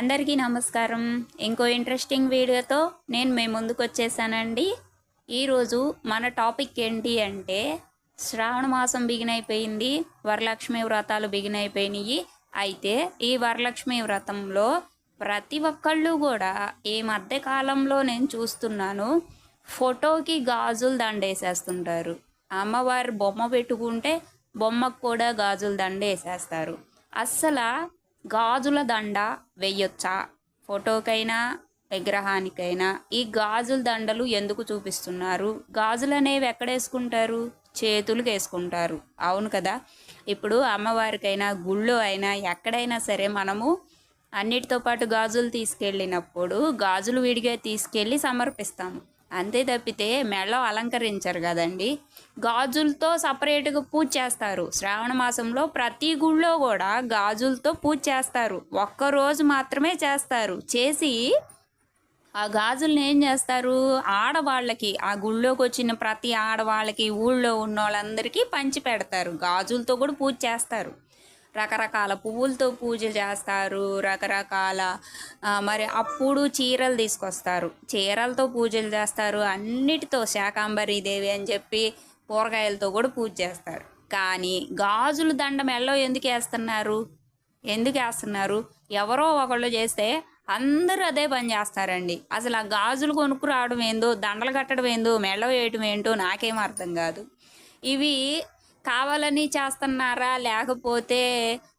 అందరికీ నమస్కారం. ఇంకో ఇంట్రెస్టింగ్ వీడియోతో నేను మీ ముందుకు వచ్చేసానండి. ఈరోజు మన టాపిక్ ఏంటి అంటే శ్రావణ మాసం బిగిన్ అయిపోయింది, వరలక్ష్మి వ్రతాలు బిగిన్ అయిపోయినాయి. అయితే ఈ వరలక్ష్మి వ్రతంలో ప్రతి ఒక్కళ్ళు కూడా ఈ మధ్య కాలంలో నేను చూస్తున్నాను, ఫోటోకి గాజులు దండేసేస్తుంటారు. అమ్మవారి బొమ్మ పెట్టుకుంటే బొమ్మకు కూడా గాజుల దండ వేసేస్తారు. అస్సలు గాజుల దండ వెయ్యొచ్చా? ఫోటోకైనా విగ్రహానికైనా ఈ గాజుల దండలు ఎందుకు చూపిస్తున్నారు? గాజులు అనేవి ఎక్కడేసుకుంటారు? చేతులకు వేసుకుంటారు, అవును కదా. ఇప్పుడు అమ్మవారికైనా గుళ్ళో అయినా ఎక్కడైనా సరే మనము అన్నిటితో పాటు గాజులు తీసుకెళ్ళినప్పుడు గాజులు విడిగా తీసుకెళ్ళి సమర్పిస్తాము. అంతే తప్పితే మెడలో అలంకరించరు కదండి. గాజులతో సపరేట్గా పూజ చేస్తారు. శ్రావణ మాసంలో ప్రతి గుళ్ళో కూడా గాజులతో పూజ చేస్తారు. ఒక్కరోజు మాత్రమే చేస్తారు. చేసి ఆ గాజుల్ని ఏం చేస్తారు, ఆడవాళ్ళకి, ఆ గుళ్ళోకి వచ్చిన ప్రతి ఆడవాళ్ళకి, ఊళ్ళో ఉన్న వాళ్ళందరికీ పంచి పెడతారు. గాజులతో కూడా పూజ చేస్తారు. రకరకాల పువ్వులతో పూజ చేస్తారు. రకరకాల మరి అప్పుడు చీరలు తీసుకొస్తారు, చీరలతో పూజలు చేస్తారు. అన్నిటితో శాకాంబరి దేవి అని చెప్పి కూరగాయలతో కూడా పూజ చేస్తారు. కానీ గాజుల దండ మెడలో ఎందుకు వేస్తున్నారు? ఎవరో ఒకళ్ళు చేస్తే అందరూ అదే పని చేస్తారండి. అసలు ఆ గాజులు కొనుక్కు రావడం ఏందో, దండలు కట్టడం ఏందో, మెడలో వేయటం ఏంటో నాకేం అర్థం కాదు. ఇవి కావాలని చేస్తున్నారా లేకపోతే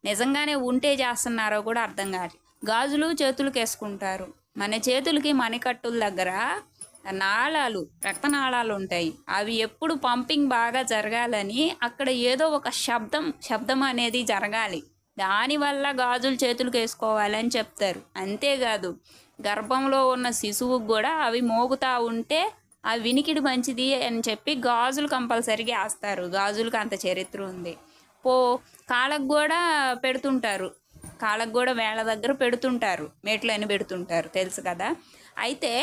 నిజంగానే ఉంటే చేస్తున్నారో కూడా అర్థం కాదు. గాజులు చేతులకు వేసుకుంటారు. మన చేతులకి మణికట్టుల దగ్గర నాళాలు, రక్తనాళాలు ఉంటాయి. అవి ఎప్పుడు పంపింగ్ బాగా జరగాలని అక్కడ ఏదో ఒక శబ్దం అనేది జరగాలి. దానివల్ల గాజులు చేతులకు వేసుకోవాలని చెప్తారు. అంతేకాదు, గర్భంలో ఉన్న శిశువుకు కూడా అవి మోగుతూ ఉంటే ఆ వినికిడి మంచిది అని చెప్పి గాజులు కంపల్సరీగా వేస్తారు. గాజులకు అంత చరిత్ర ఉంది. కాళ్ళకు కూడా పెడుతుంటారు. కాళ్ళకు కూడా వేళ్ళ దగ్గర పెడుతుంటారు, మెట్లు అని పెడుతుంటారు, తెలుసు కదా. అయితే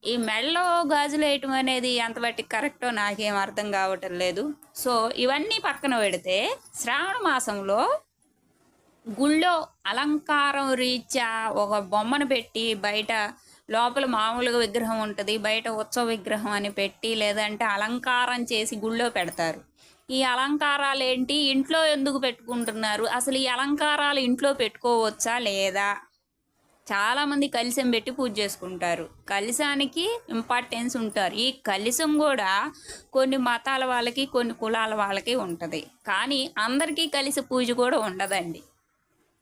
ఈ మెడలో గాజులు వేయటం అనేది ఎంతబట్టి కరెక్టో నాకేం అర్థం కావటం లేదు. సో ఇవన్నీ పక్కన పెడితే శ్రావణ మాసంలో గుళ్ళో అలంకారం రీత్యా ఒక బొమ్మను పెట్టి, బయట లోపల మామూలుగా విగ్రహం ఉంటుంది, బయట ఉత్సవ విగ్రహం అని పెట్టి, లేదంటే అలంకారం చేసి గుళ్ళో పెడతారు. ఈ అలంకారాలు ఏంటి, ఇంట్లో ఎందుకు పెట్టుకుంటున్నారు? అసలు ఈ అలంకారాలు ఇంట్లో పెట్టుకోవచ్చా లేదా? చాలామంది కలశం పెట్టి పూజ చేసుకుంటారు. కలశానికి ఇంపార్టెన్స్ ఉంటారు. ఈ కలశం కూడా కొన్ని మతాల వాళ్ళకి, కొన్ని కులాల వాళ్ళకి ఉంటుంది. కానీ అందరికీ కలశ పూజ కూడా ఉండదండి.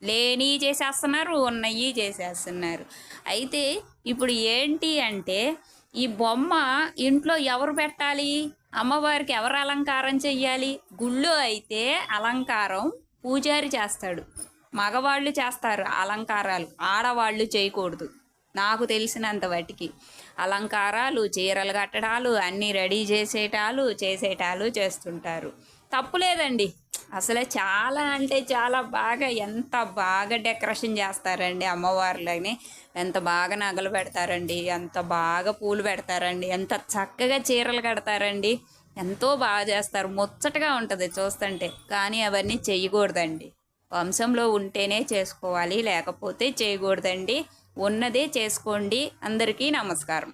లేని చేసేస్తున్నారు, ఉన్నవి చేసేస్తున్నారు. అయితే ఇప్పుడు ఏంటి అంటే, ఈ బొమ్మ ఇంట్లో ఎవరు పెట్టాలి? అమ్మవారికి ఎవరు అలంకారం చెయ్యాలి? గుళ్ళో అయితే అలంకారం పూజారి చేస్తాడు, మగవాళ్ళు చేస్తారు అలంకారాలు, ఆడవాళ్ళు చేయకూడదు. నాకు తెలిసినంత వాటికి అలంకారాలు, చీరలు కట్టడాలు, అన్నీ రెడీ చేసేటాలు చేస్తుంటారు. తప్పులేదండి. అసలు చాలా అంటే చాలా బాగా, ఎంత బాగా డెకరేషన్ చేస్తారండి అమ్మవార్లని. ఎంత బాగా నగలు పెడతారండి, ఎంత బాగా పూలు పెడతారండి, ఎంత చక్కగా చీరలు కడతారండి. ఎంతో బాగా చేస్తారు. ముచ్చటగా ఉంటుంది చూస్తుంటే. కానీ అవన్నీ చేయకూడదండి. వంశంలో ఉంటేనే చేసుకోవాలి, లేకపోతే చేయకూడదండి. ఉన్నదే చేసుకోండి. అందరికీ నమస్కారం.